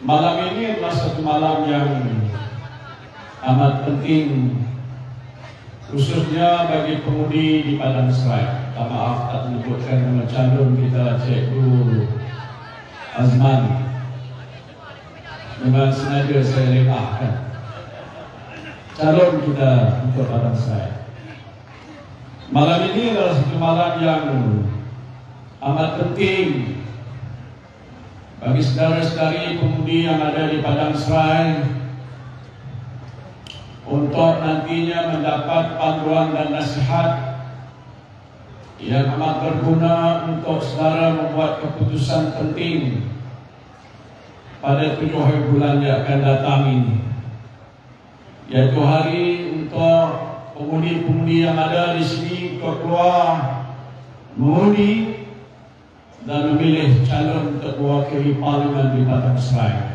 Malam ini adalah satu malam yang amat penting, khususnya bagi pemudi di Padang Serai. Maaf tak menyebutkan nama calon kita, Cikgu Azman. Memang sengaja saya lemahkan calon kita untuk Padang Serai. Malam ini adalah satu malam yang amat penting bagi saudara-saudari pemudi yang ada di Padang Serai untuk nantinya mendapat panduan dan nasihat yang amat berguna untuk saudara membuat keputusan penting pada 7 hari bulan yang akan datang ini, yaitu hari untuk pemudi-pemudi yang ada di sini untuk keluar mengundi dan memilih calon untuk mewakili parlimen di Padang Serai.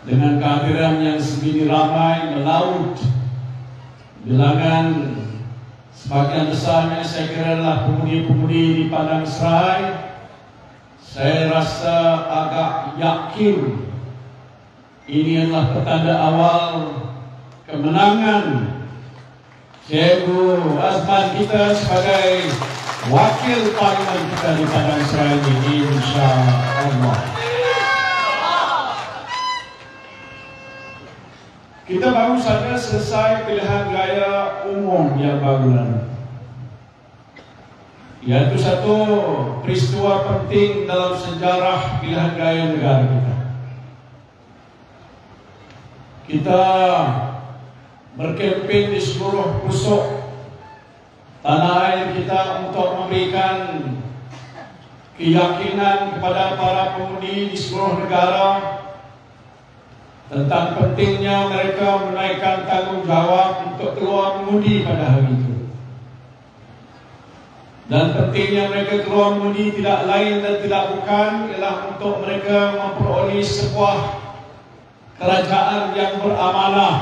Dengan kehadiran yang segini ramai melaut, bilangan sebagian besarnya saya kira adalah pemudi-pemudi di Padang Serai, saya rasa agak yakin ini adalah pertanda awal kemenangan Cikgu Azman kita sebagai wakil parlimen kita di Padang Serai ini, insya-Allah. Kita baru saja selesai pilihan raya umum yang baru lalu, yaitu satu peristiwa penting dalam sejarah pilihan raya negara kita. Kita berkempen di seluruh pelosok tanah air kita untuk memberikan keyakinan kepada para pemudi di seluruh negara tentang pentingnya mereka menaikkan tanggungjawab untuk keluar mengundi pada hari itu. Dan pentingnya mereka keluar mengundi tidak lain dan tidak bukan ialah untuk mereka memperoleh sebuah kerajaan yang beramanah,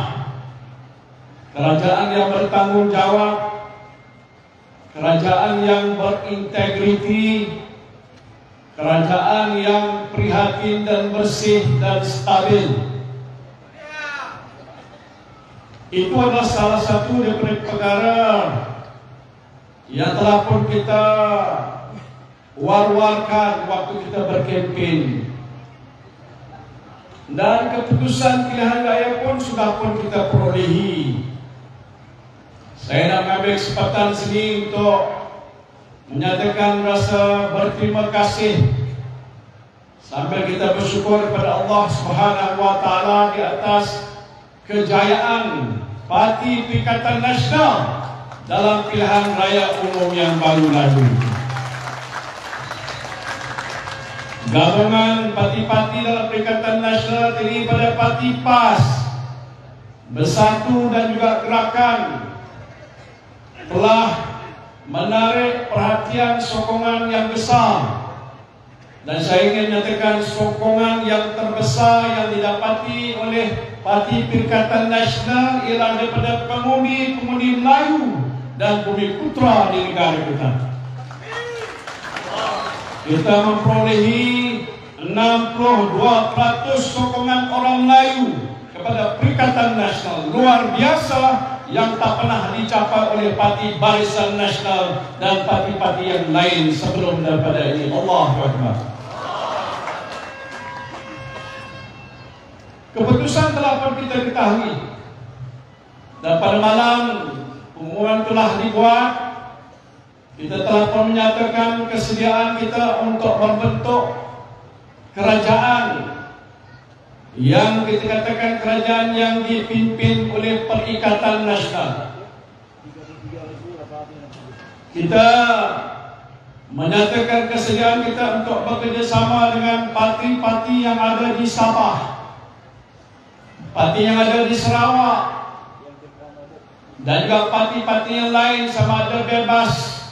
kerajaan yang bertanggungjawab, kerajaan yang berintegriti, kerajaan yang prihatin dan bersih dan stabil. Itu adalah salah satu daripada perkara yang telah pun kita war-warkan waktu kita berkempen. Dan keputusan pilihan raya pun sudah pun kita perolehi. Saya nak mengambil kesempatan sini untuk menyatakan rasa berterima kasih sambil kita bersyukur kepada Allah Subhanahu wa taala di atas kejayaan Parti Perikatan Nasional dalam pilihan raya umum yang baru lalu. Gabungan parti-parti dalam Perikatan Nasional terdiri pada Parti PAS, Bersatu dan juga Gerakan telah menarik perhatian sokongan yang besar, dan saya ingin menyatakan sokongan yang terbesar yang didapati oleh Parti Perikatan Nasional ialah daripada pemudi-pemudi Melayu dan bumi putra di negara kita. Kita memperolehi 62% sokongan orang Melayu kepada Perikatan Nasional, luar biasa yang tak pernah dicapai oleh Parti Barisan Nasional dan parti-parti yang lain sebelum daripada ini. Allahu Akbar. Keputusan telah pun kita ketahui, dan pada malam pengumuman telah dibuat. Kita telah pun menyatakan kesediaan kita untuk membentuk kerajaan yang kita katakan kerajaan yang dipimpin oleh Perikatan Nasional. Kita menyatakan kesediaan kita untuk bekerjasama dengan parti-parti yang ada di Sabah, parti yang ada di Sarawak, dan juga parti-parti yang lain sama ada Bebas,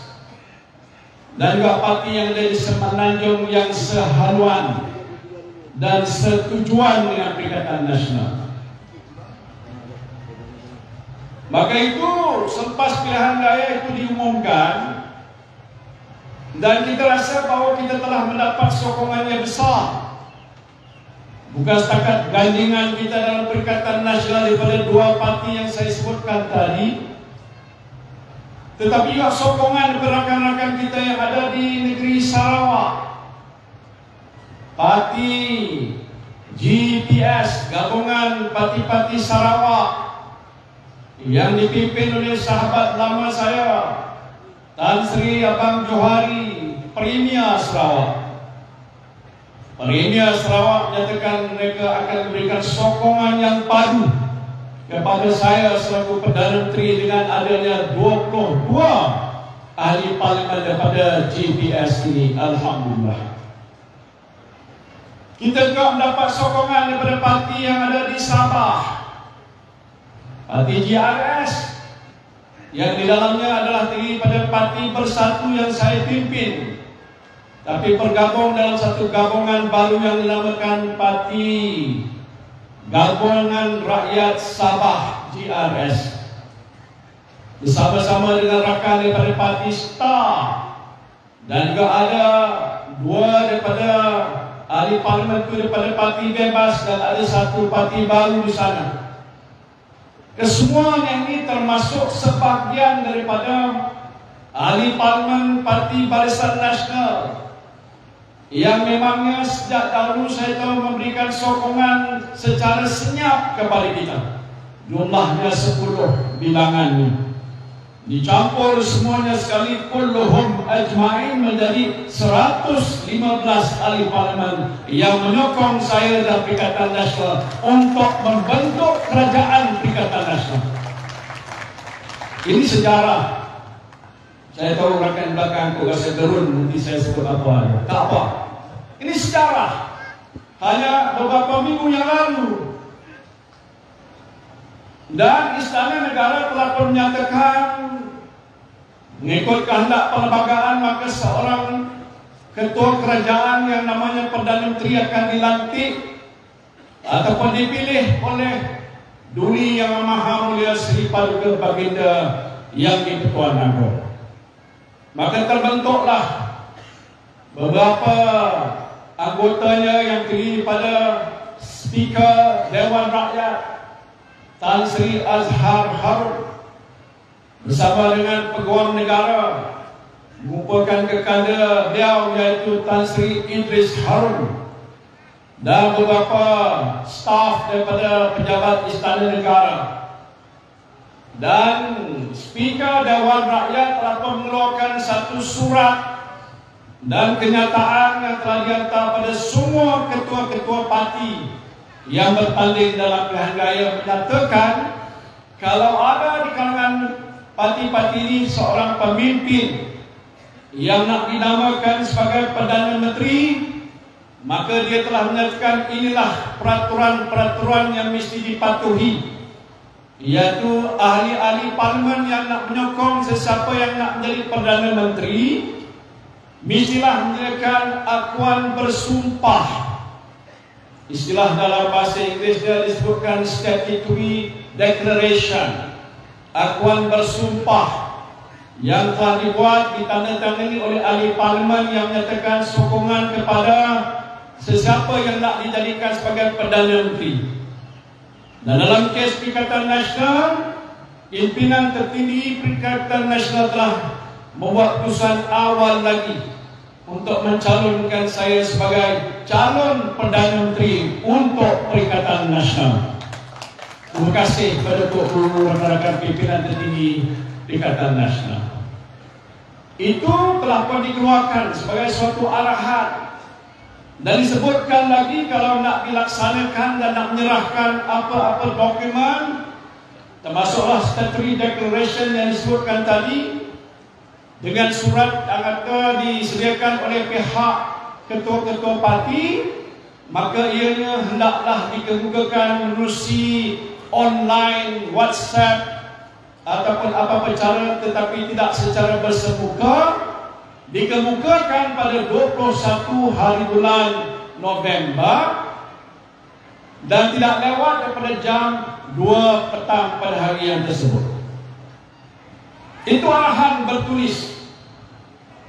dan juga parti yang ada di Semenanjung yang sehaluan dan setujuan dengan Perikatan Nasional. Maka itu selepas pilihan raya itu diumumkan, dan kita rasa bahawa kita telah mendapat sokongan yang besar bukan setakat gandingan kita dalam Perikatan Nasional daripada dua parti yang saya sebutkan tadi, tetapi juga sokongan rakan-rakan kita yang ada di negeri Sarawak. Parti GPS, gabungan parti-parti Sarawak yang dipimpin oleh sahabat lama saya, Tan Sri Abang Johari, Premier Sarawak. Premier Sarawak menyatakan mereka akan memberikan sokongan yang padu kepada saya selaku Perdana Menteri dengan adanya 22 ahli parlimen daripada GPS ini. Alhamdulillah. Kita juga mendapat sokongan daripada parti yang ada di Sabah, parti GRS, yang di dalamnya adalah terdiri pada Parti Bersatu yang saya pimpin, tapi bergabung dalam satu gabungan baru yang dinamakan Parti Gabungan Rakyat Sabah GRS, bersama-sama dengan rakan daripada Parti Star, dan juga ada dua daripada ahli parlimen itu daripada Parti Bebas, dan ada satu parti baru di sana. Kesemuanya ini termasuk sebahagian daripada ahli parlimen Parti Barisan Nasional yang memangnya sejak dahulu saya tahu memberikan sokongan secara senyap kepada kita. Jumlahnya 10 bilangannya, dicampur semuanya sekali, kulluhum ajma'in, menjadi 115 ahli parlimen yang menyokong saya dan Perikatan Nasional untuk membentuk kerajaan Perikatan Nasional. Ini sejarah. Saya tahu rakan belakangku rasa gerun nanti saya sebut apa. Tak apa. Ini sejarah. Hanya beberapa minggu yang lalu, dan Istana Negara telah pun menyatakan mengikut kehendak perlembagaan, maka seorang ketua kerajaan yang namanya Perdana Menteri akan dilantik ataupun dipilih oleh Duli Yang Maha Mulia Seri Paduka Baginda Yang di-Pertuan Agong. Maka terbentuklah beberapa anggotanya yang terdiri pada Speaker Dewan Rakyat Tan Sri Azhar Harun bersama dengan Peguam Negara, mengumpulkan kekanda beliau iaitu Tan Sri Idris Harun, dan beberapa staf daripada pejabat Istana Negara. Dan Speaker Dewan Rakyat telah mengeluarkan satu surat dan kenyataan yang telah dihantar pada semua ketua-ketua parti yang bertanding dalam pilihan raya, menyatakan kalau ada di kalangan parti-parti ini seorang pemimpin yang nak dinamakan sebagai Perdana Menteri, maka dia telah menyatakan inilah peraturan-peraturan yang mesti dipatuhi, iaitu ahli-ahli parlimen yang nak menyokong sesiapa yang nak menjadi Perdana Menteri mestilah menyediakan akuan bersumpah. Istilah dalam bahasa Inggeris dia disebutkan statutory declaration, akuan bersumpah yang telah dibuat, ditandatangani oleh ahli parlimen yang menyatakan sokongan kepada sesiapa yang nak dijadikan sebagai Perdana Menteri. Dan dalam kes Perikatan Nasional, pimpinan tertinggi Perikatan Nasional telah membuat keputusan awal lagi untuk mencalonkan saya sebagai calon Perdana Menteri untuk Perikatan Nasional. Terima kasih kepada Tuan rakan-rakan pimpinan tertinggi Perikatan Nasional. Itu telah pun dikeluarkan sebagai suatu arahan, dan disebutkan lagi kalau nak dilaksanakan dan nak menyerahkan apa-apa dokumen, termasuklah statutory declaration yang disebutkan tadi, dengan surat yang akan disediakan oleh pihak ketua-ketua parti, maka ianya hendaklah dikemukakan menerusi online, WhatsApp ataupun apa-apa cara, tetapi tidak secara bersemuka, dikemukakan pada 21 hari bulan November dan tidak lewat daripada jam 2 petang pada hari yang tersebut. Itu arahan bertulis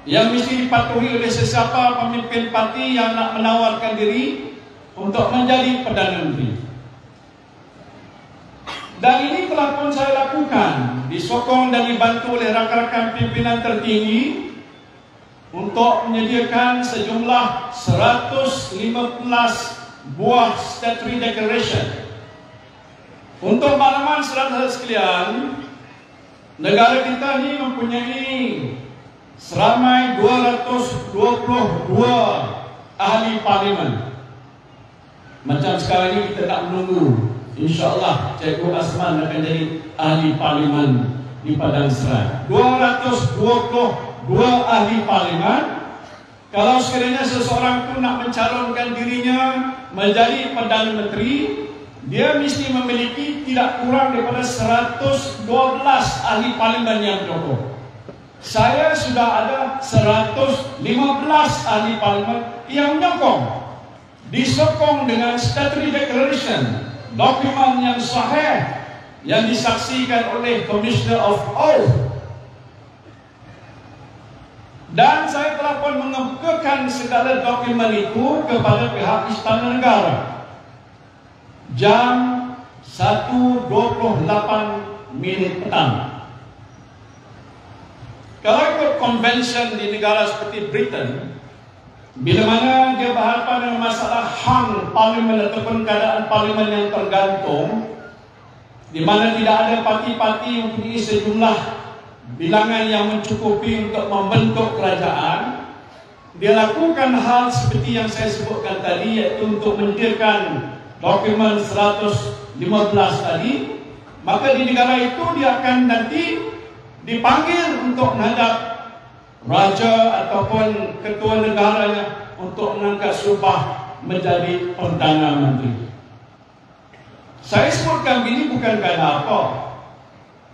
yang mesti dipatuhi oleh sesiapa pemimpin parti yang nak menawarkan diri untuk menjadi Perdana Menteri. Dan ini telah pun saya lakukan, disokong dan dibantu oleh rakan-rakan pimpinan tertinggi untuk menyediakan sejumlah 115 buah statutory declaration. Untuk makluman saudara sekalian, negara kita ini mempunyai seramai 222 ahli parlimen. Macam sekarang ini kita tak menunggu, insya-Allah Cikgu Asman akan jadi ahli parlimen di Padang Serai. 222 ahli parlimen. Kalau sekiranya seseorang itu nak mencalonkan dirinya menjadi Perdana Menteri, dia mesti memiliki tidak kurang daripada 112 ahli parlimen yang cukup. Saya sudah ada 115 ahli parlimen yang menyokong, disokong dengan statutory declaration, dokumen yang sahih yang disaksikan oleh Commissioner of Oath. Dan saya telah pun mengemukakan segala dokumen itu kepada pihak Istana Negara. Jam 1.28 petang. Kalau ikut convention di negara seperti Britain, bila mana dia berhadapan dengan masalah hang parlimen ataupun keadaan parlimen yang tergantung, di mana tidak ada parti-parti yang mempunyai sejumlah bilangan yang mencukupi untuk membentuk kerajaan, dia lakukan hal seperti yang saya sebutkan tadi, iaitu untuk menyediakan dokumen 115 tadi. Maka di negara itu dia akan nanti dipanggil untuk menghadap raja ataupun ketua negaranya untuk mengangkat sumpah menjadi Perdana Menteri. Saya sebutkan ini bukan kerana apa,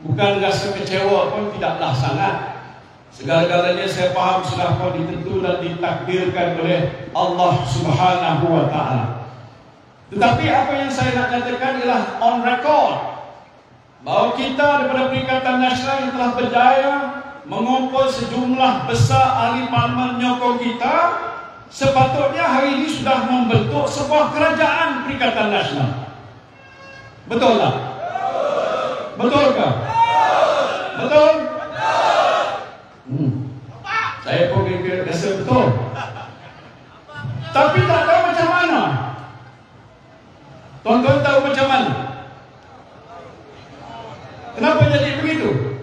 bukan rasa kecewa pun tidaklah sangat. Segala-galanya saya faham sudah pun ditentu dan ditakdirkan oleh Allah Subhanahu wa Ta'ala. Tetapi apa yang saya nak nyatakan ialah on record, bahawa kita daripada Perikatan Nasional yang telah berjaya mengumpul sejumlah besar ahli parlimen menyokong kita, sepatutnya hari ini sudah membentuk sebuah kerajaan Perikatan Nasional. Betul tak? Betulkah? Betul? Saya pun rasa betul. Tapi tak tahu macam mana. Tuan-tuan tahu macam mana? Kenapa jadi begitu?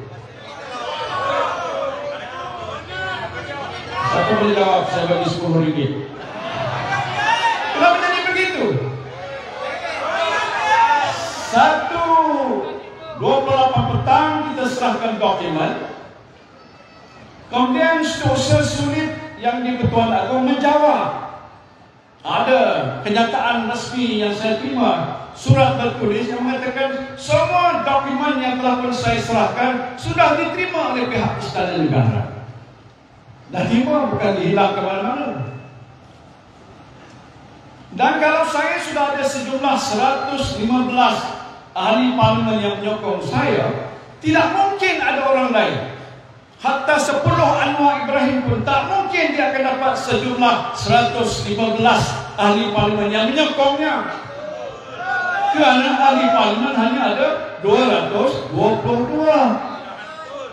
Siapa boleh jawab? Saya bagi RM10. Kenapa jadi begitu? 1.28 petang kita serahkan dokumen. Kemudian Setusa Sulit yang di Ketuan Agong menjawab. Ada kenyataan resmi yang saya terima, surat tertulis yang mengatakan semua dokumen yang telah pun saya serahkan sudah diterima oleh pihak Istana Negara. Dah terima, bukan dihilang ke mana-mana. Dan kalau saya sudah ada sejumlah 115 ahli parlimen yang menyokong saya, tidak mungkin ada orang lain. Hatta 10 Anwar Ibrahim pun tak mungkin dia akan dapat sejumlah 115 ahli parlimen yang menyokongnya. Kerana ahli parlimen hanya ada 222.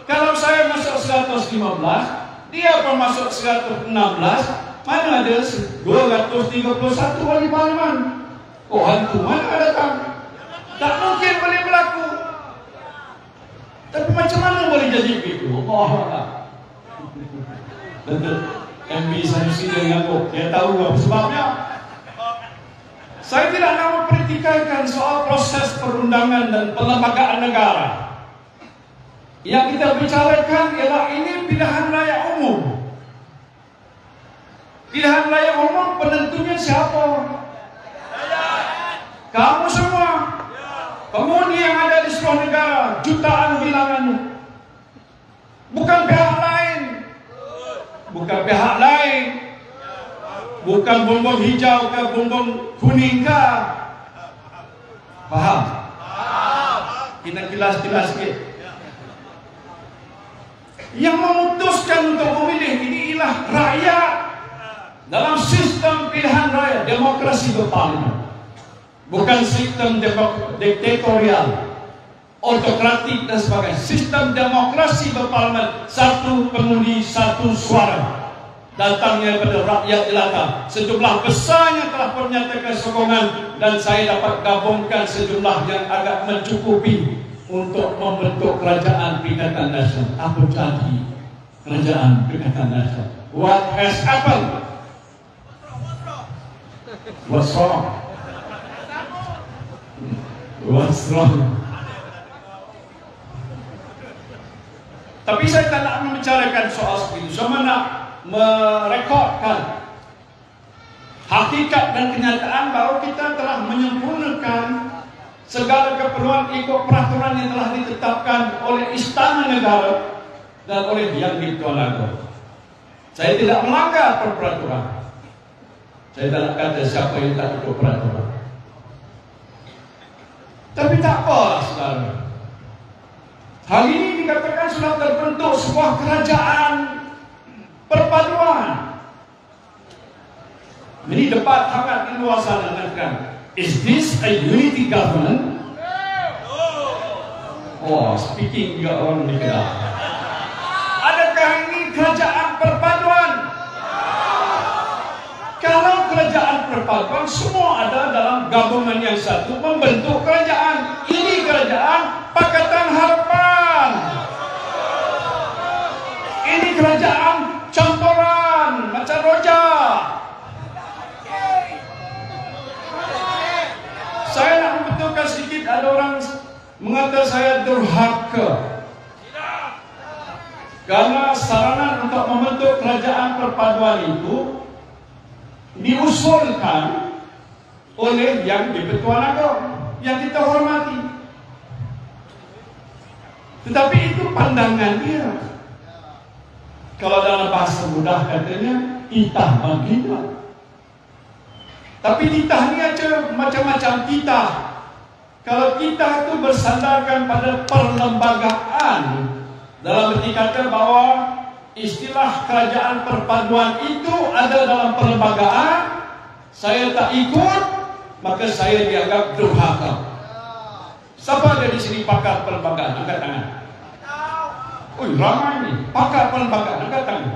Kalau saya masuk 115, dia pun masuk 116, mana ada 231 ahli parlimen? Oh, hantu mana datang? Tak mungkin boleh berlaku. Tapi macam mana boleh jadi begitu? Allah. Tentu MB Sanusi dia mengaku, dia tahu apa sebabnya. Saya tidak nak mempertikaikan soal proses perundangan dan perlembagaan negara. Yang kita bicarakan ialah ini pilihan raya umum. Pilihan raya umum penentunya siapa? Kamu semua. Pengundi yang ada di seluruh negara, jutaan bilangannya. Bukan pihak lain. Bukan pihak lain. Bukan bumbung hijau ke bumbung kuning ke. Faham? Kita kilas-kilas sikit. Yang memutuskan untuk memilih ini ialah rakyat. Dalam sistem pilihan raya, demokrasi. demokrasi berparlimen, bukan sistem diktatorial, autokratik dan sebagainya. Sistem demokrasi berparlimen, satu pengundi satu suara, datangnya daripada rakyat jelata. Sejumlah besarnya telah menyatakan sokongan, dan saya dapat gabungkan sejumlah yang agak mencukupi untuk membentuk kerajaan Perikatan Nasional. Apa jadi kerajaan Perikatan Nasional? What has happened? What's wrong? What's wrong? Tapi saya tak nak membicarakan soal seperti itu. Saya nak merekodkan hakikat dan kenyataan bahawa kita telah menyempurnakan segala keperluan ikut peraturan yang telah ditetapkan oleh Istana Negara dan oleh Yang di-Tuan Agong. Saya tidak melanggar peraturan. Saya tak nak kata siapa yang tak ikut peraturan. Tapi tak apa, saudara. Hari ini dikatakan sudah terbentuk sebuah kerajaan perpaduan. Ini debat hangat di luar sana mengatakan, is this a unity government? Oh, speaking juga orang di Kedah. Adakah ini kerajaan perpaduan? Kalau kerajaan perpaduan, semua ada dalam gabungan yang satu membentuk kerajaan. Ini kerajaan Pakatan Harapan. Ini kerajaan campuran macam rojak. Saya nak membetulkan sedikit, ada orang mengatakan saya durhaka karena saranan untuk membentuk kerajaan perpaduan itu diusulkan oleh Yang di-Tuan Agong yang kita hormati. Tetapi itu pandangan dia. Kalau dalam bahasa mudah katanya titah baginda. Tapi titah ni aja macam-macam titah. Kalau titah itu bersandarkan pada perlembagaan, dalam arti kata bahawa istilah kerajaan perpaduan itu ada dalam perlembagaan, saya tak ikut, maka saya dianggap durhaka. Siapa ada di sini pakar perlembagaan? Angkat tangan. Oi, ramai ni pakar perlembagaan, angkat tangan.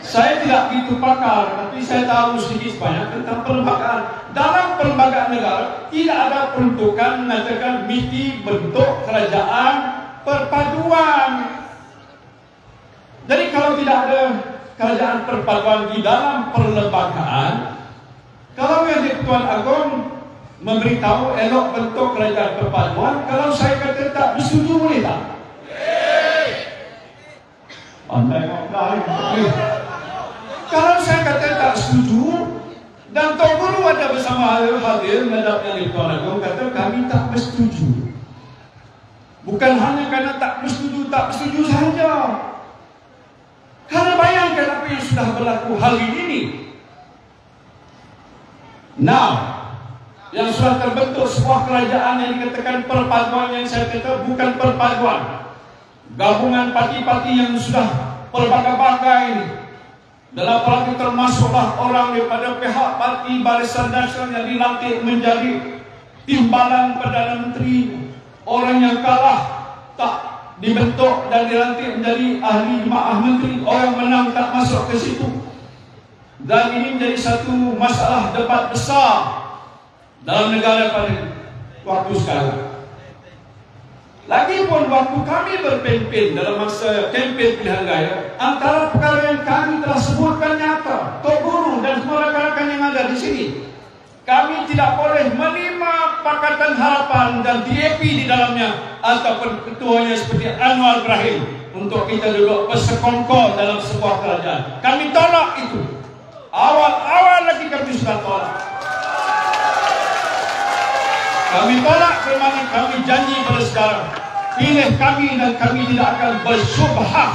Saya tidak begitu pakar, tapi saya tahu sedikit banyak tentang perlembagaan. Dalam perlembagaan negara tidak ada peruntukan mengatakan mesti bentuk kerajaan perpaduan. Jadi kalau tidak ada kerajaan perpaduan di dalam perlembagaan, kalau Yang di-Tuan Agong memberitahu elok bentuk kerajaan perpaduan, kalau saya kata tak bersetuju, boleh tak? Pandai ngomong. Kalau saya kata tak setuju dan Tok Guru ada bersama hadir menghadap Yang di-Tuan Agong, kata kami tak bersetuju. Bukan hanya kerana tak bersetuju sahaja. Karena bayangkan apa yang sudah berlaku hari ini. Now, yang sudah terbentuk sebuah kerajaan yang dikatakan perpaduan, yang saya kata bukan perpaduan. Gabungan parti-parti yang sudah pelbagai-bagai ini. Dalam hal itu termasuklah orang daripada pihak parti Barisan Nasional yang dilantik menjadi timbalan Perdana Menteri. Orang yang kalah tak dibentuk dan dilantik menjadi ahli jemaah menteri. Orang menang tak masuk ke situ. Dan ini menjadi satu masalah debat besar dalam negara pada waktu sekarang. Lagipun waktu kami berkempen dalam masa kempen pilihan raya, antara perkara yang kami telah sebutkan nyata, Tok Guru dan semua rakan-rakan yang ada di sini, kami tidak boleh menerima Pakatan Harapan dan DAP di dalamnya ataupun ketuanya seperti Anwar Ibrahim untuk kita duduk bersekongkol dalam sebuah kerajaan. Kami tolak itu. Awal-awal lagi kami sudah tolak. Kami tolak kerana kami janji pada sekarang, pilih kami dan kami tidak akan bersyubhah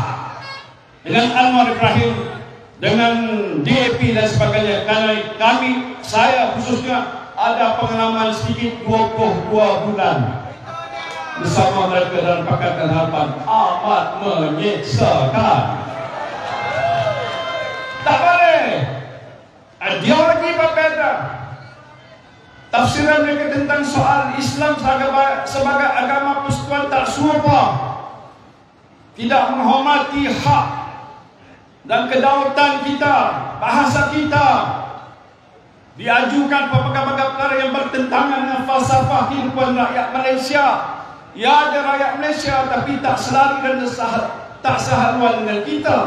dengan Anwar Ibrahim, dengan DAP dan sebagainya. Karena kami, saya khususnya ada pengalaman sedikit 22 bulan bersama mereka dalam Pakatan Harapan. Amat menyeksakan. Tak boleh. ideologi berbeza. Tafsiran mereka tentang soal Islam sebagai agama persekutuan tak serupa, tidak menghormati hak dan kedaulatan kita, bahasa kita, diajukan berbagai perkara yang bertentangan dengan falsafah kehidupan rakyat Malaysia. Ya, ada rakyat Malaysia tapi tak selalu dan tak sehaluan dengan kita.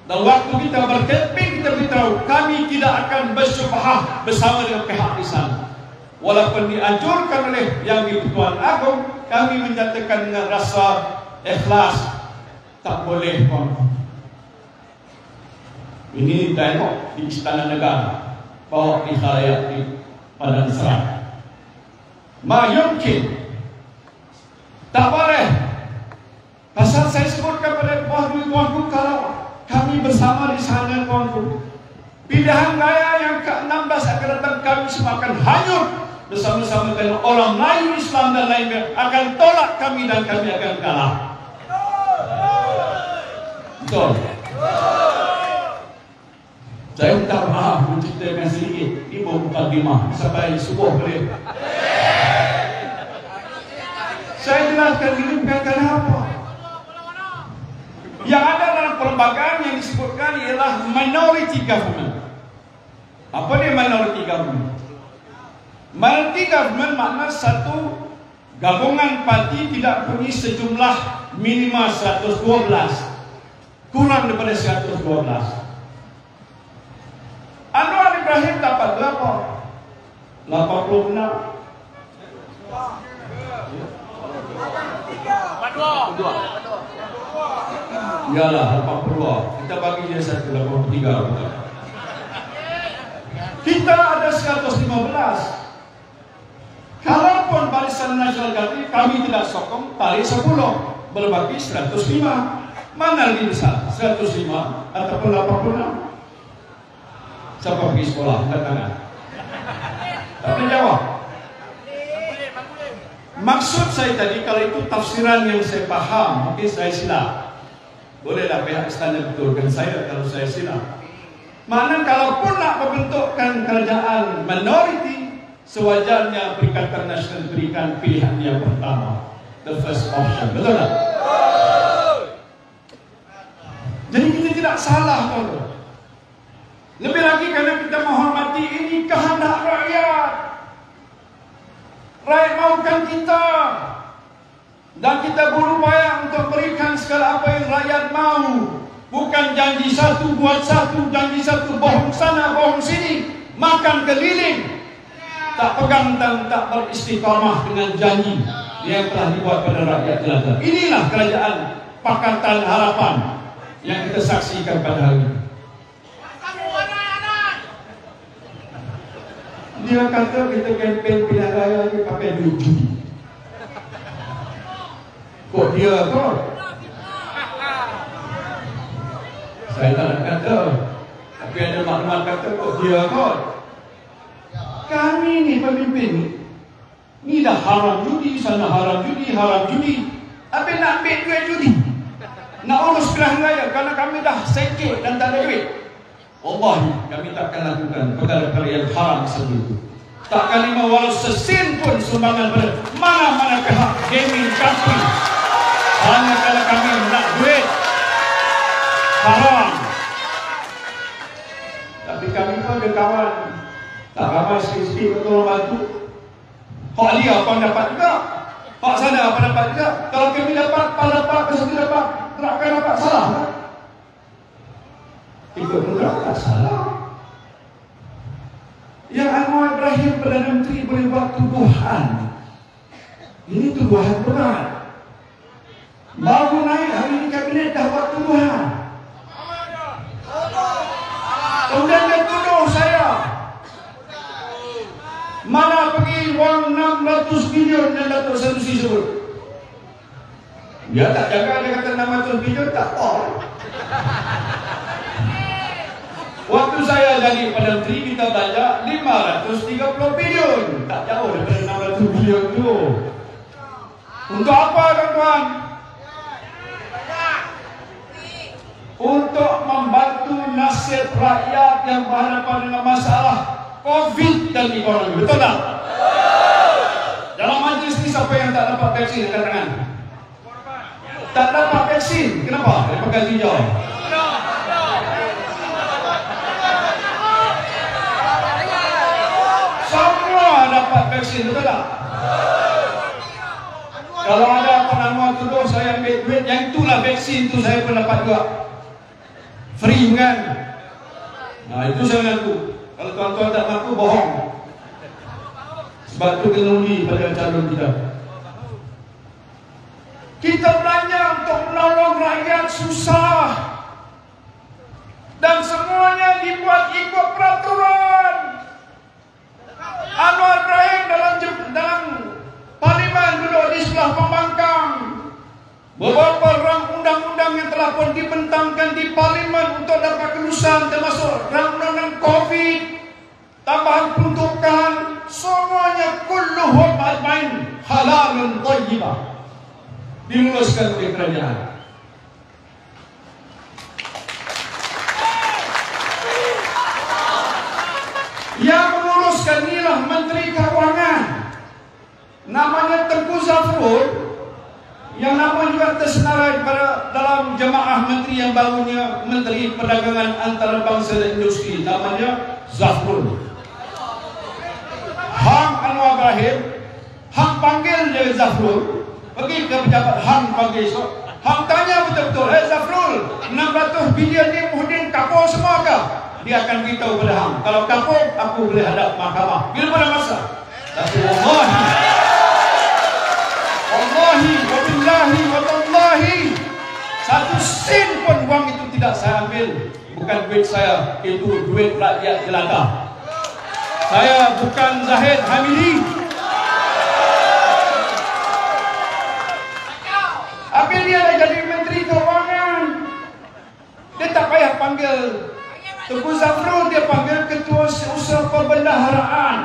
Dan waktu kita berkemping, kita beritahu kami tidak akan bersyubhah bersama dengan pihak di sana. Walaupun dianjurkan oleh Yang di-Pertuan Agong, kami menyatakan dengan rasa ikhlas, tak boleh konflik. Ini tengok di Istana Negara, bawa di khalayak di Padang Serang. Ma yumkin, tak boleh. Pasal saya sebutkan pada tuan-tuan, kalau kami bersama di sana, tuan-tuan, pilihan raya yang ke-16 akan datang, kami semua akan hanyut bersama-sama dengan orang Melayu, Islam dan lainnya akan tolak kami dan kami akan kalah. Betul. Saya minta maaf menceritakan sedikit. Ini bukan mukadimah sampai subuh boleh. Saya jelaskan ini bukan kenapa. Yang ada dalam perlembagaan yang disebutkan ialah minority government. Apa dia minority government? Minority government makna satu gabungan parti tidak punya sejumlah minimal 112, kurang daripada 112. Anwar Ibrahim dapat berapa? 86. 82. Iyalah 82. Kita bagi dia 183. Kita ada 115. Kalaupun Barisan Nasional Ganti kami tidak sokong, tarik 10 berbagi 105. Mana lebih besar? 105 ataupun 86? Siapa pergi sekolah? Angkat tangan. Tak boleh jawab. Maksud saya tadi, kalau itu tafsiran yang saya paham, mungkin saya silap. Bolehlah pihak istana betulkan saya kalau saya silap. Maknanya kalaupun nak membentukkan kerajaan minority, sewajarnya Perikatan Nasional berikan pilihan yang pertama, the first option. Betul tak? Jadi kita tidak salah, tuan-tuan. Lebih lagi kerana kita menghormati ini kehendak rakyat. Rakyat mahukan kita, dan kita berupaya untuk berikan segala apa yang rakyat mahu. Bukan janji satu buat satu, janji satu bohong sana bohong sini, makan keliling, tak pegang dan tak beristiqamah dengan janji yang telah dibuat pada rakyat jelata. Inilah kerajaan Pakatan Harapan yang kita saksikan pada hari ini. Dia kata kita kempen pilihan raya ni pakai duit judi. Kok dia kok? Saya tak nak kata, tapi ada maklumat kata kok dia kok. Kami ni pemimpin ni dah haram judi, sana haram judi, haram judi. Habis nak ambil duit judi, nak urus pilihan raya kerana kami dah sakit dan tak ada duit. Wallahi kami takkan lakukan perkara-perkara yang haram seperti itu. Takkan lima walau sesin pun sumbangan pada mana-mana pihak gaming company. Hanya kalau kami nak duit haram. Tapi kami pun ada kawan, tak ramai sikit-sikit untuk bantu. Hak dia apa dapat juga, hak sana apa dapat juga. Kalau kami dapat, apa dapat, kesuatu dapat, takkan dapat salah kan? Ikut juga tak salah. Yang Anwar Ibrahim Perdana Menteri boleh buat tuduhan, ini tuduhan berat. Baru naik hari ini kabinet dah buat tuduhan. Kemudian dia tuduh saya, mana pergi wang 600 bilion yang Datuk Sanusi sebut. Dia tak jaga, dia kata 600 bilion tak tahu. Waktu saya jadi Perdana Menteri, kita belanja 530 bilion. Tak jauh daripada 600 bilion tu. Untuk apa, tuan-tuan? Untuk membantu nasib rakyat yang berhadapan dengan masalah COVID dan ekonomi. Betul tak? Dalam majlis ini siapa yang tak dapat vaksin? Angkat tangan. Tak dapat vaksin. Kenapa? Dia pakai hijau. Semua dapat vaksin. Betul tak? Kalau ada penanua tuduh saya ambil duit, yang itulah vaksin tu saya pun dapat juga. Free kan? Nah itu saya ngaku. Kalau tuan-tuan tak ngaku, bohong. Sebab itu kena undi pada calon kita. Kita belanja untuk menolong rakyat susah. Dan semuanya dibuat ikut peraturan. Anwar Ibrahim dalam Parlimen duduk di sebelah pembangkang. Beberapa rang undang-undang yang telah pun dibentangkan di Parlimen untuk dapat kelulusan, termasuk rang undang-undang COVID, tambahan peruntukan, semuanya kulluhum ajmain halalun thayyibah, diluluskan oleh kerajaan. Yang meluluskan inilah Menteri Keuangan, namanya Tengku Zafrul, yang nama juga tersenarai pada dalam jemaah menteri yang barunya, Menteri Perdagangan Antarabangsa dan Industri, namanya Zafrul. Hang Anwar Ibrahim, hang panggil dia Zafrul, pergi ke pejabat hang panggil esok, hang tanya betul-betul, Zafrul, 600 bilion ni Muhyiddin kapur semua ke? Dia akan beritahu pada hang, kalau kapur, aku boleh hadap mahkamah. Bila pada masa? Tapi Wallahi, wabillahi, watallahi, satu sen pun wang itu tidak saya ambil. Bukan duit saya, itu duit rakyat jelata. Saya bukan Zahid Hamidi. Apabila dia dah jadi Menteri Keuangan, dia tak payah panggil Tengku Zafrul, dia panggil Ketua Seusaha Perbendaharaan.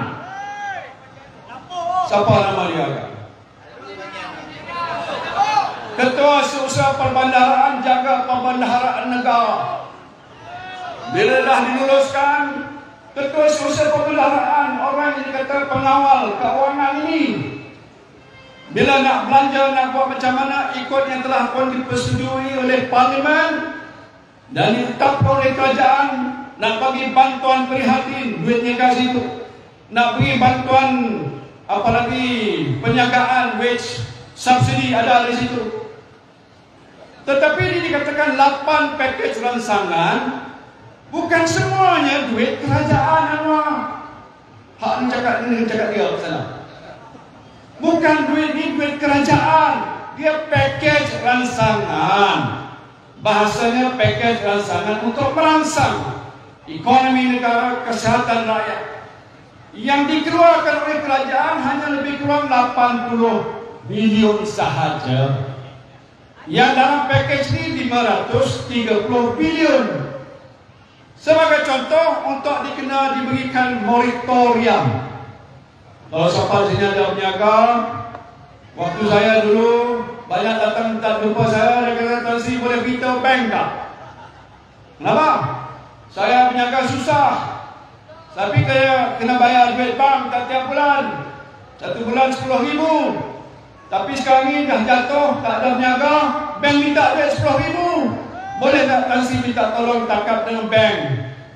Siapa nama dia? Ketua Seusaha Perbendaharaan, jaga perbendaharaan negara. Bila dah diluluskan Ketua Seusaha Perbendaharaan, orang yang dikata pengawal keuangan ini, bila nak belanja, nak buat macam mana, ikut yang telah pun dipersetujui oleh Parlimen dan ditetapkan oleh kerajaan. Nak bagi bantuan prihatin, duitnya kasih itu. Nak beri bantuan, apalagi penjagaan wage subsidi ada di situ. Tetapi ini dikatakan 8 pakej rangsangan, bukan semuanya duit kerajaan Anwar. Hak ni cakap dia ke sana. Bukan duit ni duit kerajaan, dia pakej rangsangan. Bahasanya pakej rangsangan untuk merangsang ekonomi negara, kesihatan rakyat. Yang dikeluarkan oleh kerajaan hanya lebih kurang 80 bilion sahaja. Yang dalam pakej ini 530 bilion. Sebagai contoh, untuk diberikan moratorium. Kalau siapa sini ada berniaga, waktu saya dulu banyak datang minta jumpa saya, dia kata, Tan Sri boleh beritahu bank tak? Kenapa? Saya berniaga susah, tapi kena bayar duit bank tiap bulan. 1 bulan 10,000. Tapi sekarang ni dah jatuh, tak ada berniaga, bank minta duit 10,000. Boleh tak Tan Sri minta tolong tangkap dengan bank,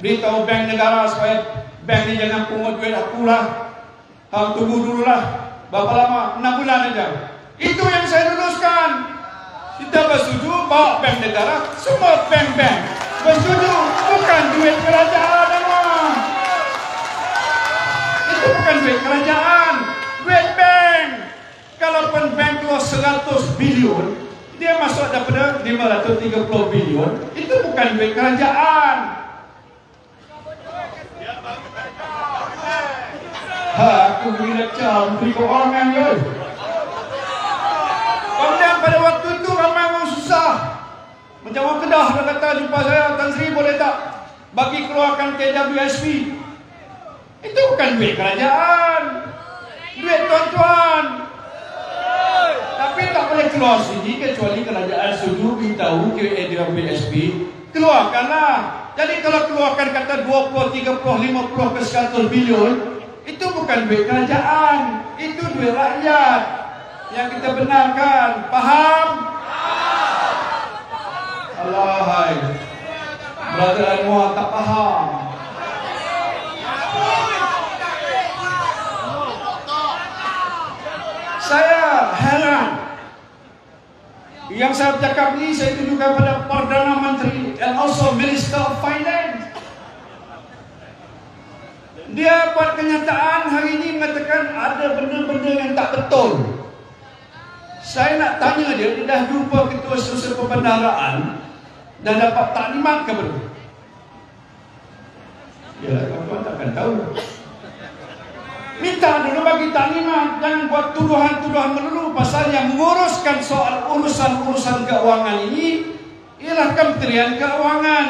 beritahu bank negara supaya bank ni jangan pungut duit aku lah. Hang tunggu dululah. Berapa lama? 6 bulan aja. Itu yang saya luluskan. Kita bersetuju bawa bank negara, semua bank-bank bersetuju, bukan duit kerajaan. Itu bukan duit kerajaan, duit bank. Kalaupun bank keluar 100 bilion, dia masuk daripada 530 bilion, itu bukan duit kerajaan. Aku beri lecah Menteri Keuangan ke. Kemudian pada waktu itu ramai orang susah. Macam orang Kedah dah kata jumpa saya, Tan Sri boleh tak bagi keluarkan KWSP. Itu bukan duit kerajaan, duit tuan-tuan. Tapi tak boleh keluar sini kecuali kerajaan setuju beritahu KWSP. Keluarkanlah. Jadi kalau keluarkan kata 20, 30, 50 ke 100 bilion, itu bukan duit kerajaan, itu duit rakyat yang kita benarkan. Faham? Allahai, Brother Anwar tak faham. Saya heran. Yang saya cakap ini saya tunjukkan pada Perdana Menteri and also Minister of Finance. Dia buat kenyataan hari ini mengatakan ada benda-benda yang tak betul. Saya nak tanya dia dah jumpa Ketua Sosial Perbendaharaan dan dapat taklimat ke belum? Yalah, kawan-kawan takkan tahu. Minta dulu bagi taklimat, jangan buat tuduhan-tuduhan melulu. Pasal yang menguruskan soal urusan-urusan keuangan ini ialah Kementerian Keuangan.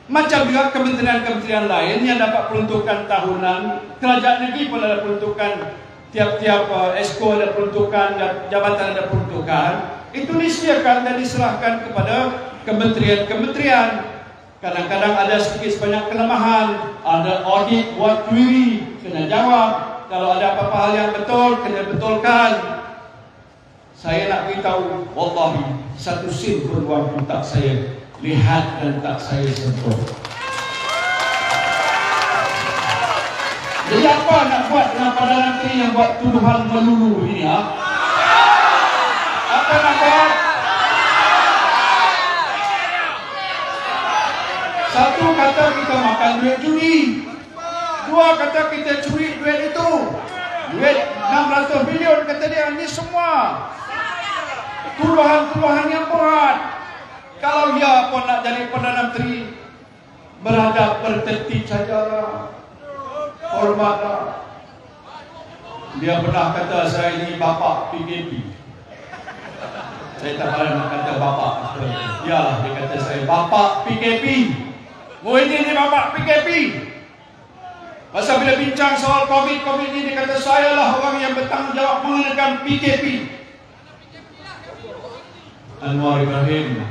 Macam juga kementerian-kementerian lain yang dapat peruntukan tahunan. Kerajaan negeri pun ada peruntukan, tiap-tiap esko ada peruntukan, jabatan ada peruntukan. Itu disediakan dan diserahkan kepada kementerian-kementerian. Kadang-kadang ada sedikit sebanyak kelemahan, ada audit, buat query, kena jawab. Kalau ada apa-apa hal yang betul, kena betulkan. Saya nak beritahu, wallahi, satu sen pun wang pun tak saya lihat dan tak saya sentuh. Jadi apa nak buat dengan Perdana Menteri yang buat tuduhan melulu ini? Ha? Apa nak buat? Satu kata kita makan duit judi. Dua kata kita curi duit itu. Duit 600 bilion kata dia. Ini semua tuduhan-tuduhan yang berat. Kalau dia pun nak jadi Perdana Menteri, beradab bertertib sajalah. Hormatlah. Dia pernah kata saya ini bapa PKP. Saya tak pernah nak kata bapa. Yalah, dia kata saya bapa PKP. Muhyiddin ni bapa PKP. Pasal bila bincang soal COVID ni, dia kata saya lah orang yang bertanggungjawab mengenakan PKP. Anwar Ibrahim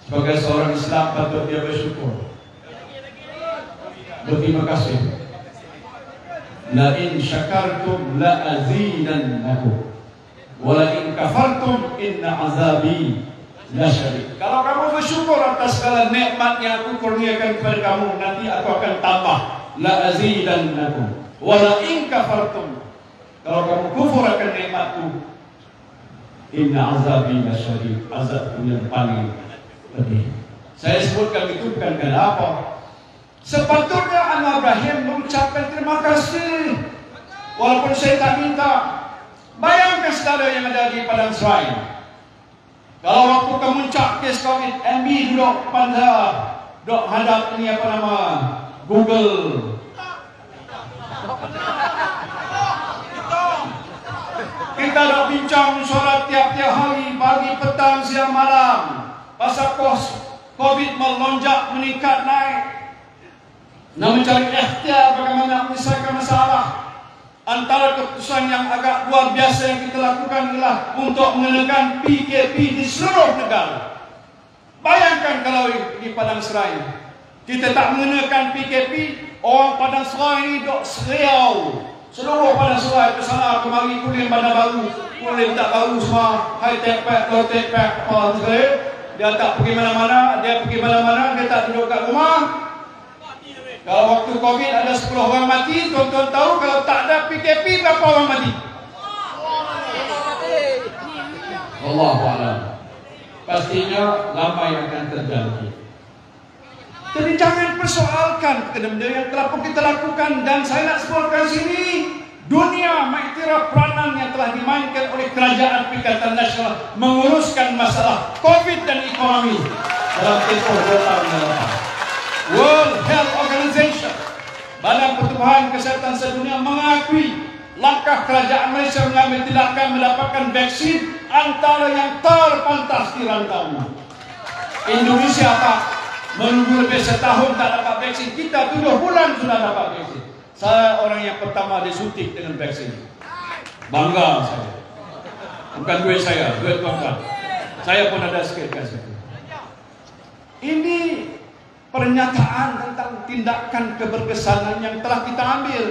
sebagai seorang Islam patut dia bersyukur, berterima kasih. La in syakartum la azidannakum wa la in kafartum inna azabi lasyadid. Kalau kamu bersyukur atas segala nikmat yang aku kurniakan kepada kamu, nanti aku akan tambah. La azidannakum wa la in kafartum. Kalau kamu kufur akan nikmatku, inna azabi lasyadid. Azabku yang paling pedih. Saya sebutkan itu bukan kenapa. Sepatutnya Anwar Ibrahim mengucapkan terima kasih, walaupun saya tak minta. Bayangkan saudara yang ada di Padang Serai. Kalau waktu kemuncak kes COVID, MB duduk pada duduk hadap ini apa nama Google. Kita dah bincang mesyuarat tiap-tiap hari, pagi, petang, siang, malam. Pasal COVID melonjak, meningkat, naik. Nak mencari ikhtiar bagaimana menyelesaikan masalah. Antara keputusan yang agak luar biasa yang kita lakukan ialah untuk mengenakan PKP di seluruh negara. Bayangkan kalau di Padang Serai kita tak mengenakan PKP, orang Padang Serai ini duk seriau. Seluruh Padang Serai ke sana kemari, kulit bandar baru, kulit tak baru semua, high tech pack, low tech pack, apa sekali. Dia tak pergi mana-mana, dia tak duduk kat rumah. Kalau waktu COVID ada 10 orang mati, tuan-tuan tahu kalau tak ada PKP berapa orang mati? Allahu a'lam. Pastinya ramai akan terjadi. Jadi jangan persoalkan benda yang telah pun kita lakukan, dan saya nak sebutkan sini dunia mengiktiraf peranan yang telah dimainkan oleh Kerajaan Perikatan Nasional menguruskan masalah COVID dan ekonomi dalam tempoh 2 tahun yang lepas. World Health Organization, Badan Pertubuhan Kesihatan Sedunia, mengakui langkah kerajaan Malaysia mengambil tindakan mendapatkan vaksin antara yang terpantas di rantauan. Indonesia tak menunggu lebih setahun tak dapat vaksin. Kita 7 bulan sudah dapat vaksin. Saya orang yang pertama disuntik dengan vaksin. Bangga saya. Bukan duit saya, duit tuan-tuan. Saya pun ada sikit kasih. Ini pernyataan tentang tindakan keberkesanan yang telah kita ambil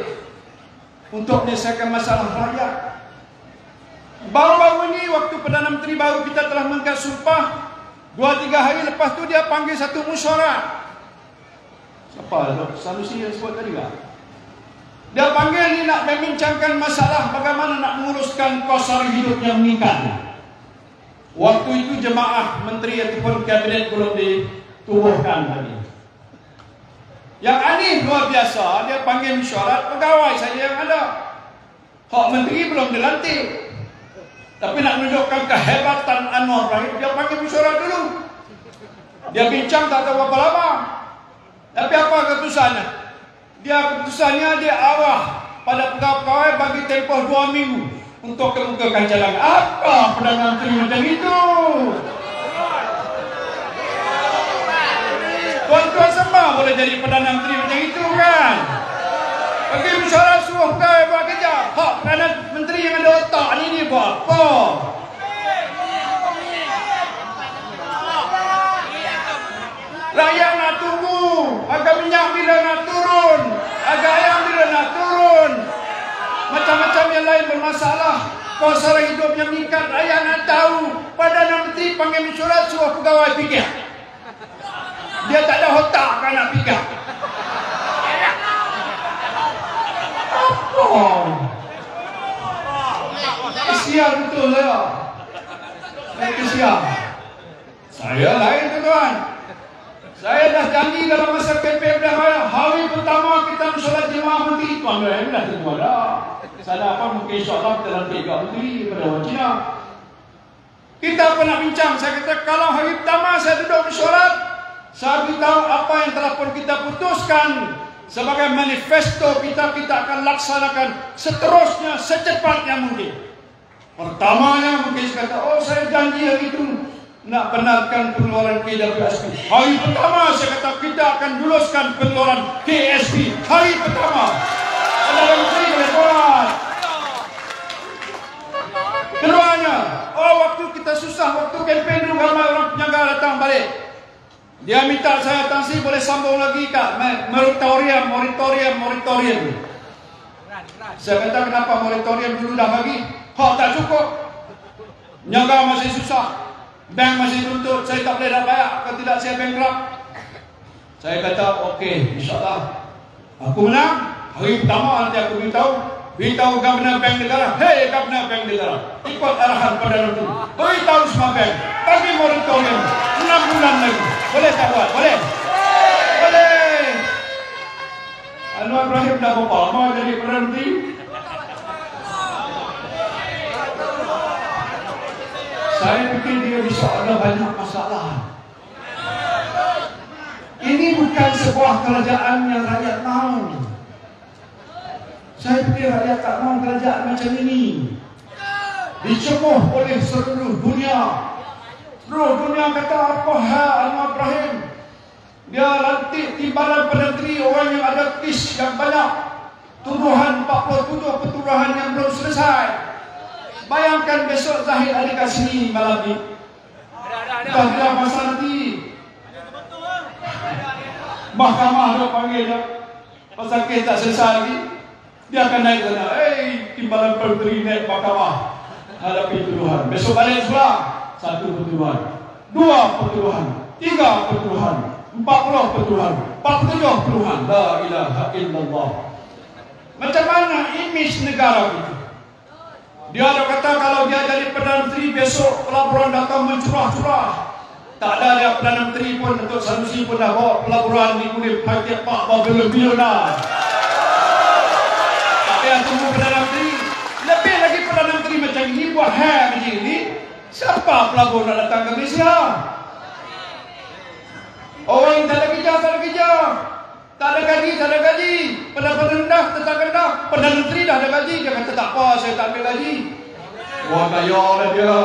untuk menyelesaikan masalah rakyat. Baru-baru ini waktu Perdana Menteri baru kita telah mengangkat sumpah, 2-3 hari lepas tu dia panggil satu mesyuarat. Siapa? Sanusi yang sebut tadi tak? Dia panggil ni nak membincangkan masalah bagaimana nak menguruskan kos sara hidup yang meningkat. Waktu itu jemaah menteri ataupun kabinet belum ditubuhkan tadi. Yang aneh luar biasa, dia panggil mesyuarat pegawai saja yang ada. Hak menteri belum dilantik. Tapi nak menunjukkan kehebatan Anwar Ibrahim, dia panggil mesyuarat dulu. Dia bincang tak tahu apa lama. Tapi apa keputusannya? Keputusannya dia arah pada pegawai-pegawai bagi tempoh 2 minggu untuk kemukakan jalan. Apa Perdana Menteri macam itu? Tuan-tuan semua boleh jadi Perdana Menteri macam itu kan? Bagi mesyuarat suruh pegawai buat kerja. Hak Perdana Menteri yang ada otak ni dia buat apa? Rakyat nak tunggu harga minyak bila nak turun, harga ayam bila nak turun, macam-macam yang lain bermasalah. Kos sara hidup yang meningkat, rakyat nak tahu. Perdana Menteri panggil mesyuarat suruh pegawai fikir. Dia tak ada otak kan nak fikir. Apa? Kesian betul saya. Kesian. Saya lain tuan-tuan. Saya dah janji dalam masa kempen hari pertama kita mensolat jemaah menteri. Tuan Ibrahim dah tentu ada. Saya apa mungkin insyaAllah kita lantik juga menteri pada orang Cina. Kita pernah bincang. Saya kata kalau hari pertama saya duduk mensolat, saya beritahu apa yang telah pun kita putuskan sebagai manifesto kita akan laksanakan seterusnya secepatnya mungkin. Pertamanya mungkin saya kata, oh saya janji hari itu nak benarkan pengeluaran KWSP. Hari pertama saya kata kita akan luluskan pengeluaran KSP. Hari pertama. Perdana Menteri boleh buat. Keduanya, waktu kita susah, waktu kempen dulu ramai orang penjaga datang balik. Dia minta saya tangsi boleh sambung lagi kak, moratorium. Saya kata kenapa moratorium dulu dah bagi? Hak tak cukup. Penjaga masih susah. Bank masih tuntut, saya tak boleh dah bayar. Kalau tidak saya bankrupt. Saya kata okey, insyaAllah aku menang. Hari pertama nanti aku beritahu Governor Bank Negara. Hei Governor Bank Negara, ikut arahan Perdana Menteri, beritahu semua bank bagi moratorium 6 bulan lagi. Boleh tak buat? Boleh? Boleh. Anwar Ibrahim dah berapa lama jadi Perdana Menteri? Saya fikir dia bisa ada banyak masalah. Ini bukan sebuah kerajaan yang rakyat mahu. Saya fikir rakyat tak mahu kerajaan macam ini. Dicemuh oleh seluruh dunia. Seluruh dunia kata apa hal Anwar Ibrahim. Dia lantik timbalan Perdana Menteri orang yang ada kes yang banyak. Tuduhan 47 petuduhan yang belum selesai. Bayangkan besok Zahid ada kat sini malam ni. Dah tidak masa nanti. Mahkamah dia panggil dia. Pasal kes tak selesai lagi. Dia akan naik sana. Timbalan Menteri naik mahkamah. Hadapi tuduhan. Besok balik pula. 1 petuduhan. 2 petuduhan. 3 petuduhan. 40 petuduhan. 47 petuduhan. La ilaha illallah. Macam mana imej negara kita? Dia ada kata kalau dia jadi Perdana Menteri besok pelaburan datang mencurah-curah. Tak ada dia Perdana Menteri pun, Datuk Sanusi pun dah bawa pelaburan ni boleh pakai Pak Babylon dah. Tak payah tunggu Perdana Menteri. Lebih lagi Perdana Menteri macam ini buat hair macam ini. Siapa pelabur nak datang ke Malaysia? Orang yang tak ada kerja, tak ada kerja. Tak ada gaji, tak ada gaji. Pendapatan rendah, tetap rendah. Perdana Menteri dah ada gaji. Dia kata tak apa, saya tak ambil gaji. Wah, kaya lah dia.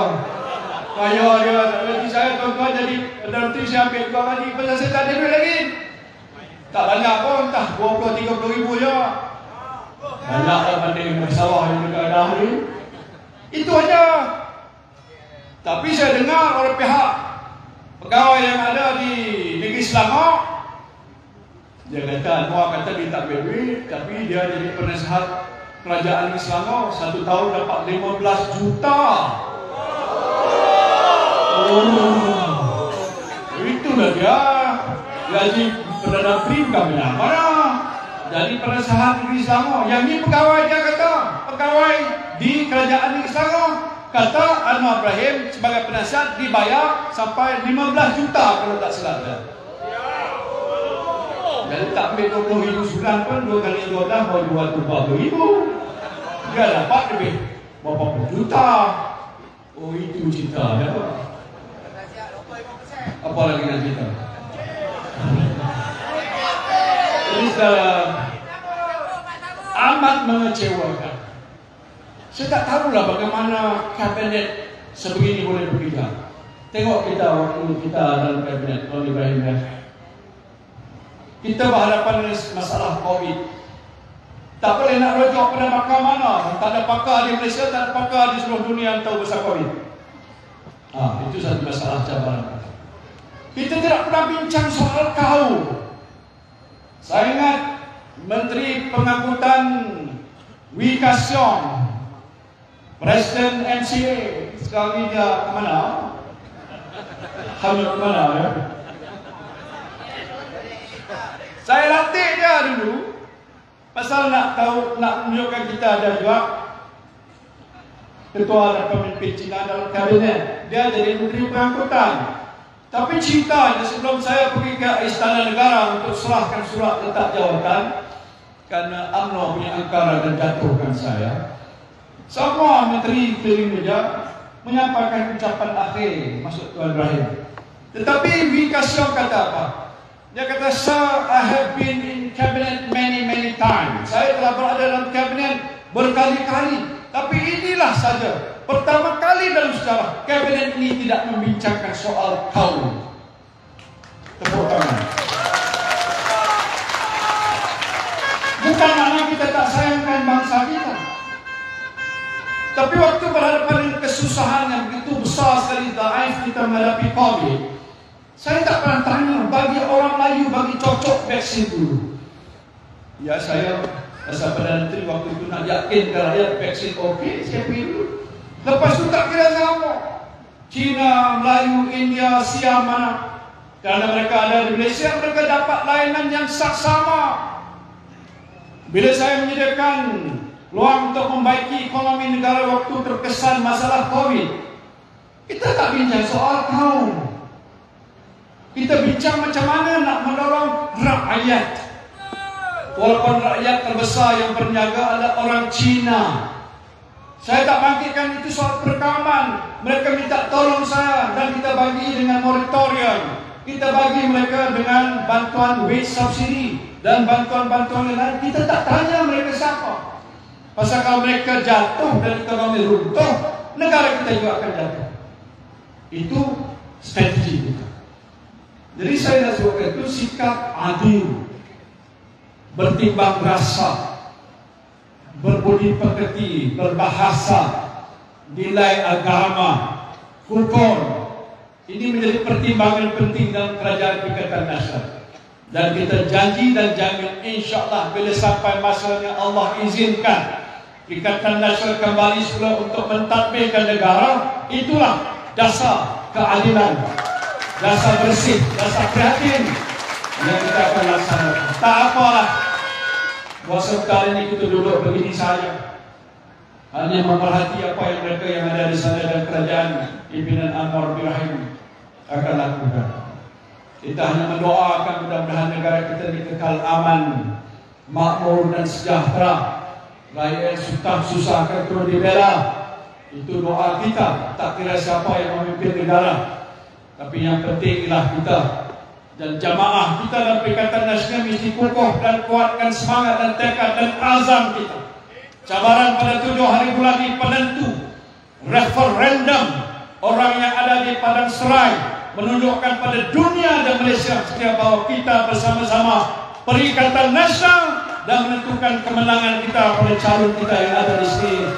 Kaya dia. Gaji saya tuan-tuan jadi Perdana Menteri saya ambil juga gaji. Pasal saya tak ada duit lagi. Tak banyak pun, entah 20-30 ribu je. Banyak lah banding masalah yang dekat dah ni. Itu aja. Tapi saya dengar oleh pihak pegawai yang ada di Selangor. Dia kata, Anwar kata dia tak ambil duit, tapi dia jadi penasihat kerajaan di Selangor, 1 tahun dapat 15 juta. Oh, itulah dia. Gaji Perdana Menteri bukan mana. Jadi penasihat negeri Selangor. Yang ni pegawai, dia kata, pegawai di kerajaan negeri Selangor. Kata Anwar Ibrahim sebagai penasihat dibayar sampai 15 juta kalau tak salah dia. Jadi tak ambil 20,000 sebulan pun 2 kali 12 baru 240,000. Dia dapat lebih berapa puluh juta. Oh, itu cerita dia. Apa lagi nak cerita? Ini amat mengecewakan. Saya tak tahulah bagaimana kabinet sebegini boleh bekerja. Tengok kita waktu kita dalam kabinet Tuan Ibrahim ya. Kita berhadapan dengan masalah COVID. Tak boleh nak rujuk pada pakar mana. Tak ada pakar di Malaysia, tak ada pakar di seluruh dunia yang tahu pasal COVID. Itu satu masalah cabaran. Kita tidak pernah bincang soal kaum. Saya ingat Menteri Pengangkutan Wee Ka Siong, Presiden MCA, sekarang ni dia ke mana? Hamil ke mana ya? Saya latih dia dulu. Pasal nak tahu, nak menunjukkan kita ada juga ketua dan pemimpin Cina dalam kabinet. Dia jadi Menteri Pengangkutan. Tapi ceritanya sebelum saya pergi ke Istana Negara untuk serahkan surat letak jawatan, karena UMNO punya angkara dan jatuhkan saya, semua menteri keliling meja menyampaikan ucapan akhir masuk Tuan Ibrahim. Tetapi Wee Ka Siong kata apa? Dia kata, Sir, I have been in cabinet many times. Saya telah berada dalam kabinet berkali-kali. Tapi inilah saja pertama kali dalam sejarah kabinet ini tidak membincangkan soal kaum. Tepuk tangan. Bukan makna kita tak sayangkan bangsa kita. Tapi waktu berhadapan dengan kesusahan yang begitu besar sekali, daif kita menghadapi COVID, saya tak pernah tanya bagi orang Melayu, bagi cocok vaksin dulu. Ya, saya rasa Perdana Menteri waktu itu nak yakinkan rakyat vaksin okey, saya pergi dulu. Lepas itu tak kira siapa, Cina, Melayu, India, Siam mana. Kerana mereka ada di Malaysia, mereka dapat layanan yang saksama. Bila saya menyediakan peluang untuk membaiki ekonomi negara waktu terkesan masalah COVID, kita tak bincang soal kaum. Kita bincang macam mana nak mendorong rakyat. Walaupun rakyat terbesar yang berniaga adalah orang Cina. Saya tak bangkitkan itu soal perekaman. Mereka minta tolong saya dan kita bagi dengan moratorium. Kita bagi mereka dengan bantuan wage subsidi dan bantuan-bantuan lain. Kita tak tanya mereka siapa. Pasal kalau mereka jatuh dan ekonomi runtuh, negara kita juga akan jatuh. Itu strategi kita. Jadi saya nak sebutkan itu sikap adil, bertimbang rasa, berbudi pekerti, berbahasa, nilai agama, hukum. Ini menjadi pertimbangan penting dalam kerajaan Perikatan Nasional. Dan kita janji dan jamin insya-Allah bila sampai masanya Allah izinkan Perikatan Nasional kembali semula untuk mentadbirkan negara, itulah dasar keadilan, dasar bersih, dasar prihatin yang kita akan laksanakan. Tak apalah, puasa kali ini kita duduk begini saja, hanya memerhati apa yang mereka yang ada di sana dan kerajaan pimpinan Anwar Ibrahim akan lakukan. Kita hanya mendoakan mudah-mudahan negara kita kekal aman, makmur dan sejahtera. Rakyat susah akan turun dibela. Itu doa kita. Tak kira siapa yang memimpin negara, tapi yang penting ialah kita dan jamaah kita dalam Perikatan Nasional mesti kokoh dan kuatkan semangat dan tekad dan azam kita. Cabaran pada 7 hari bulan ini penentu. Referendum orang yang ada di Padang Serai menunjukkan pada dunia dan Malaysia sekalian bahawa kita bersama-sama Perikatan Nasional dan menentukan kemenangan kita pada calon kita yang ada di sini.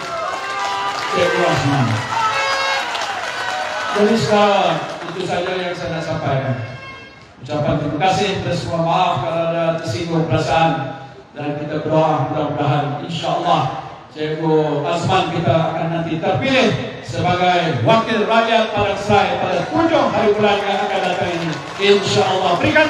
Jadi sekarang itu saja yang saya nak sampaikan. Ucapan terima kasih dan semua maaf kalau ada tersinggung perasaan, dan kita berdoa mudah-mudahan insya-Allah Cikgu Azman kita akan nanti terpilih sebagai wakil rakyat Padang Serai pada 7 hari bulan yang akan datang ini, insya-Allah. Berikan